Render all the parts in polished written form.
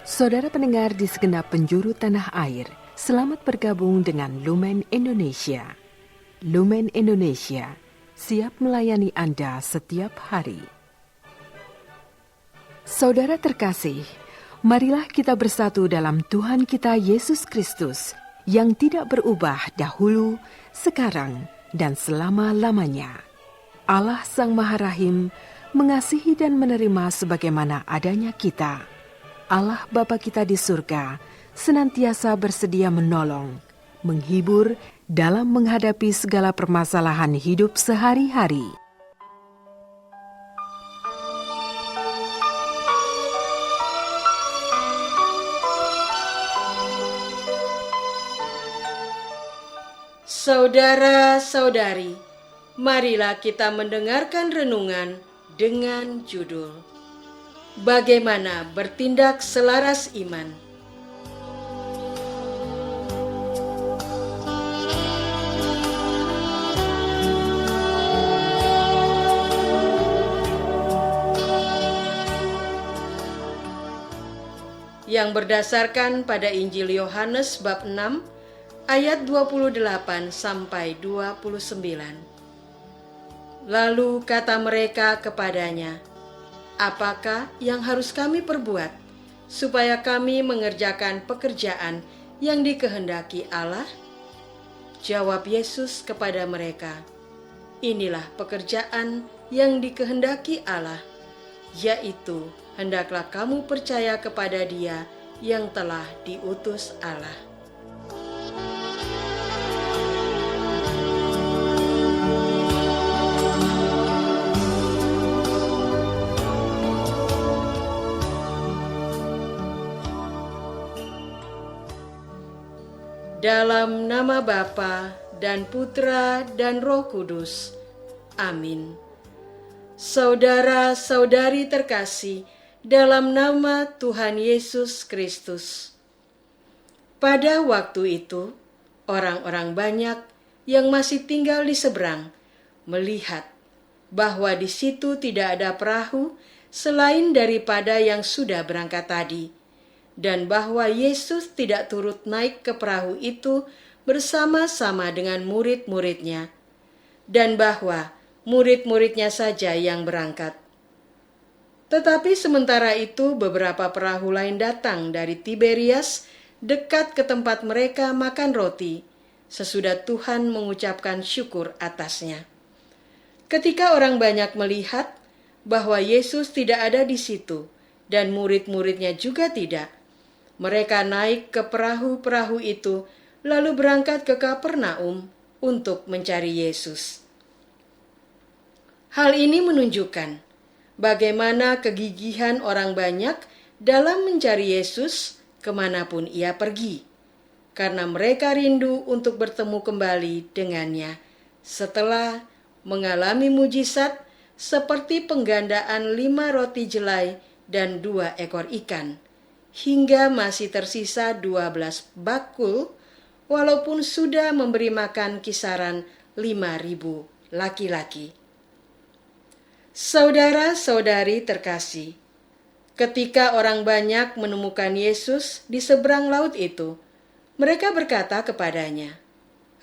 Saudara pendengar di segenap penjuru tanah air, selamat bergabung dengan Lumen Indonesia. Lumen Indonesia, siap melayani Anda setiap hari. Saudara terkasih, marilah kita bersatu dalam Tuhan kita Yesus Kristus yang tidak berubah dahulu, sekarang, dan selama-lamanya. Allah Sang Maha Rahim mengasihi dan menerima sebagaimana adanya kita. Allah Bapa kita di surga senantiasa bersedia menolong, menghibur dalam menghadapi segala permasalahan hidup sehari-hari. Saudara-saudari, marilah kita mendengarkan renungan dengan judul Bagaimana bertindak selaras iman. Yang berdasarkan pada Injil Yohanes bab 6 ayat 28 sampai 29. Lalu kata mereka kepadanya, "Apakah yang harus kami perbuat supaya kami mengerjakan pekerjaan yang dikehendaki Allah?" Jawab Yesus kepada mereka, "Inilah pekerjaan yang dikehendaki Allah, yaitu hendaklah kamu percaya kepada Dia yang telah diutus Allah." Dalam nama Bapa dan Putra dan Roh Kudus. Amin. Saudara-saudari terkasih, dalam nama Tuhan Yesus Kristus. Pada waktu itu, orang-orang banyak yang masih tinggal di seberang melihat bahwa di situ tidak ada perahu selain daripada yang sudah berangkat tadi, dan bahwa Yesus tidak turut naik ke perahu itu bersama-sama dengan murid-muridnya, dan bahwa murid-muridnya saja yang berangkat. Tetapi sementara itu beberapa perahu lain datang dari Tiberias dekat ke tempat mereka makan roti, sesudah Tuhan mengucapkan syukur atasnya. Ketika orang banyak melihat bahwa Yesus tidak ada di situ, dan murid-muridnya juga tidak, mereka naik ke perahu-perahu itu, lalu berangkat ke Kapernaum untuk mencari Yesus. Hal ini menunjukkan bagaimana kegigihan orang banyak dalam mencari Yesus kemanapun ia pergi, karena mereka rindu untuk bertemu kembali dengannya setelah mengalami mujizat seperti penggandaan 5 roti jelai dan 2 ekor ikan, hingga masih tersisa 12 bakul, walaupun sudah memberi makan kisaran 5.000 laki-laki. Saudara-saudari terkasih, ketika orang banyak menemukan Yesus di seberang laut itu, mereka berkata kepadanya,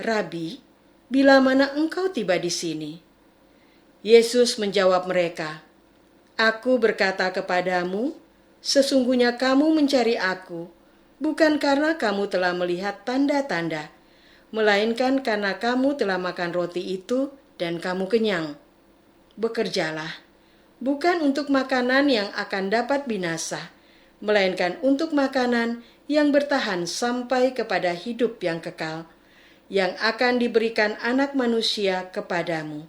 "Rabi, bila mana engkau tiba di sini?" Yesus menjawab mereka, "Aku berkata kepadamu, sesungguhnya kamu mencari aku, bukan karena kamu telah melihat tanda-tanda, melainkan karena kamu telah makan roti itu dan kamu kenyang. Bekerjalah, bukan untuk makanan yang akan dapat binasa, melainkan untuk makanan yang bertahan sampai kepada hidup yang kekal, yang akan diberikan Anak Manusia kepadamu.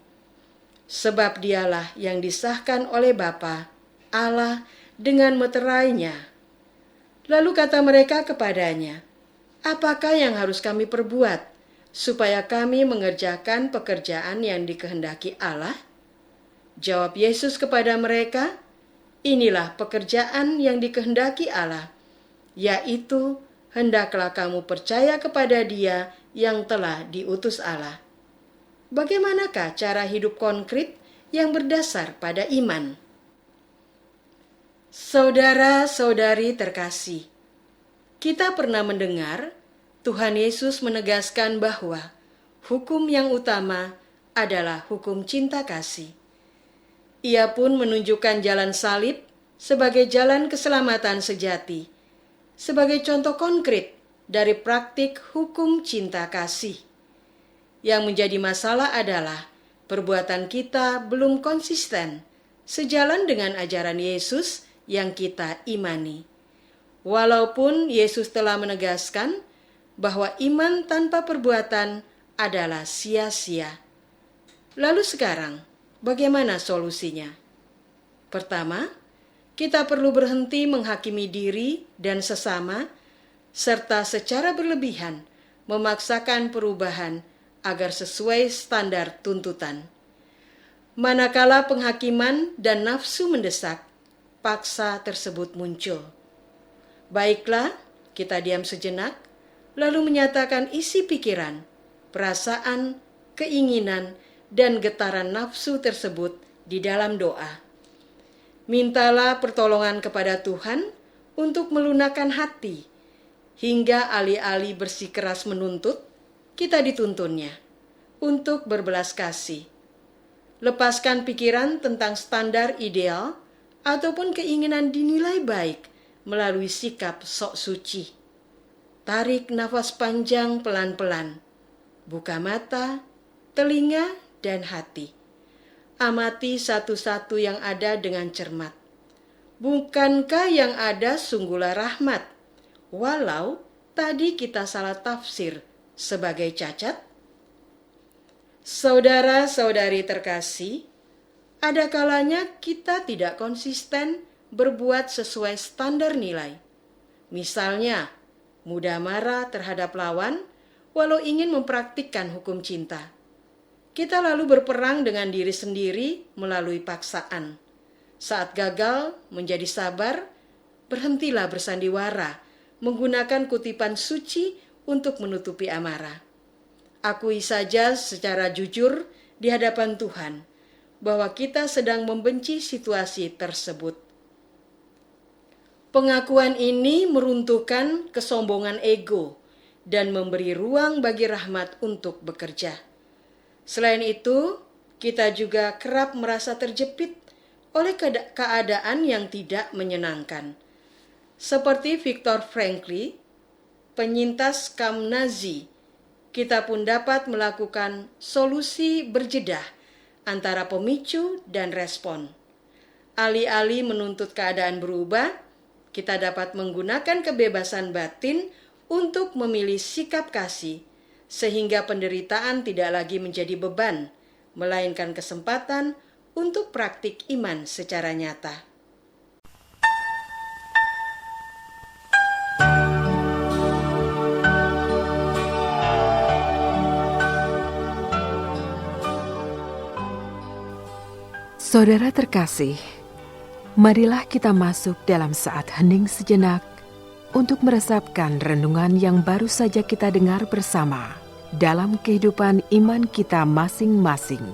Sebab Dialah yang disahkan oleh Bapa, Allah, dengan meterainya." Lalu kata mereka kepadanya, "Apakah yang harus kami perbuat supaya kami mengerjakan pekerjaan yang dikehendaki Allah?" Jawab Yesus kepada mereka, "Inilah pekerjaan yang dikehendaki Allah, yaitu hendaklah kamu percaya kepada Dia yang telah diutus Allah." Bagaimanakah cara hidup konkret yang berdasar pada iman? Saudara-saudari terkasih, kita pernah mendengar Tuhan Yesus menegaskan bahwa hukum yang utama adalah hukum cinta kasih. Ia pun menunjukkan jalan salib sebagai jalan keselamatan sejati, sebagai contoh konkret dari praktik hukum cinta kasih. Yang menjadi masalah adalah perbuatan kita belum konsisten sejalan dengan ajaran Yesus yang kita imani. Walaupun Yesus telah menegaskan bahwa iman tanpa perbuatan adalah sia-sia. Lalu sekarang, bagaimana solusinya? Pertama, kita perlu berhenti menghakimi diri dan sesama, serta secara berlebihan memaksakan perubahan agar sesuai standar tuntutan. Manakala penghakiman dan nafsu mendesak, paksa tersebut muncul. Baiklah, kita diam sejenak, lalu menyatakan isi pikiran, perasaan, keinginan, dan getaran nafsu tersebut di dalam doa. Mintalah pertolongan kepada Tuhan untuk melunakkan hati, hingga alih-alih bersikeras menuntut, kita dituntunnya untuk berbelas kasih. Lepaskan pikiran tentang standar ideal ataupun keinginan dinilai baik melalui sikap sok suci. Tarik nafas panjang pelan-pelan. Buka mata, telinga, dan hati. Amati satu-satu yang ada dengan cermat. Bukankah yang ada sungguhlah rahmat, walau tadi kita salah tafsir sebagai cacat? Saudara-saudari terkasih, ada kalanya kita tidak konsisten berbuat sesuai standar nilai. Misalnya, mudah marah terhadap lawan walau ingin mempraktikkan hukum cinta. Kita lalu berperang dengan diri sendiri melalui paksaan. Saat gagal menjadi sabar, berhentilah bersandiwara, menggunakan kutipan suci untuk menutupi amarah. Akui saja secara jujur di hadapan Tuhan bahwa kita sedang membenci situasi tersebut. Pengakuan ini meruntuhkan kesombongan ego dan memberi ruang bagi rahmat untuk bekerja. Selain itu, kita juga kerap merasa terjepit oleh keadaan yang tidak menyenangkan. Seperti Viktor Frankl, penyintas kamp Nazi, kita pun dapat melakukan solusi berjedah antara pemicu dan respon. Alih-alih menuntut keadaan berubah, kita dapat menggunakan kebebasan batin untuk memilih sikap kasih, sehingga penderitaan tidak lagi menjadi beban, melainkan kesempatan untuk praktik iman secara nyata. Saudara terkasih, marilah kita masuk dalam saat hening sejenak untuk meresapkan renungan yang baru saja kita dengar bersama dalam kehidupan iman kita masing-masing.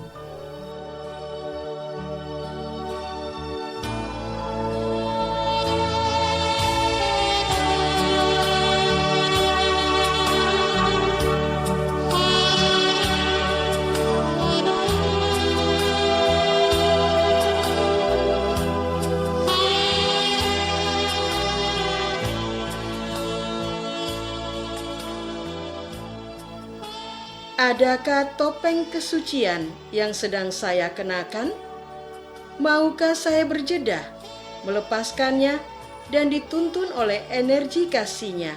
Adakah topeng kesucian yang sedang saya kenakan? Maukah saya berjeda, melepaskannya, dan dituntun oleh energi kasihnya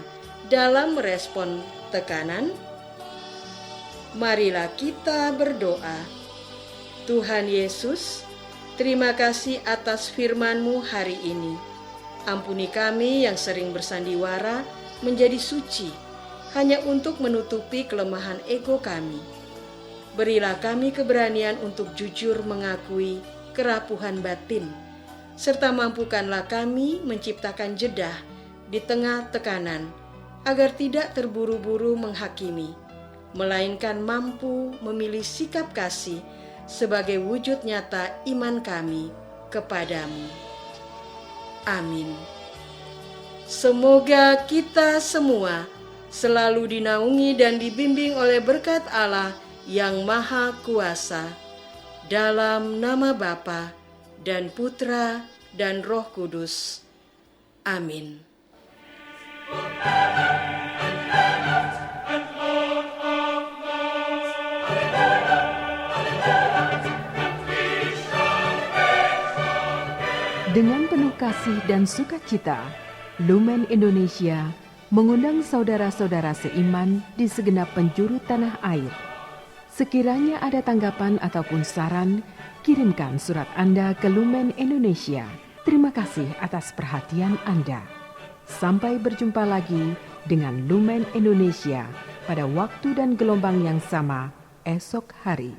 dalam merespon tekanan? Marilah kita berdoa. Tuhan Yesus, terima kasih atas firman-Mu hari ini. Ampuni kami yang sering bersandiwara menjadi suci, hanya untuk menutupi kelemahan ego kami. Berilah kami keberanian untuk jujur mengakui kerapuhan batin, serta mampukanlah kami menciptakan jeda di tengah tekanan, agar tidak terburu-buru menghakimi, melainkan mampu memilih sikap kasih sebagai wujud nyata iman kami kepadamu. Amin. Semoga kita semua selalu dinaungi dan dibimbing oleh berkat Allah yang Maha Kuasa. Dalam nama Bapa dan Putra dan Roh Kudus. Amin. Dengan penuh kasih dan sukacita, Lumen Indonesia mengundang saudara-saudara seiman di segenap penjuru tanah air. Sekiranya ada tanggapan ataupun saran, kirimkan surat Anda ke Lumen Indonesia. Terima kasih atas perhatian Anda. Sampai berjumpa lagi dengan Lumen Indonesia pada waktu dan gelombang yang sama esok hari.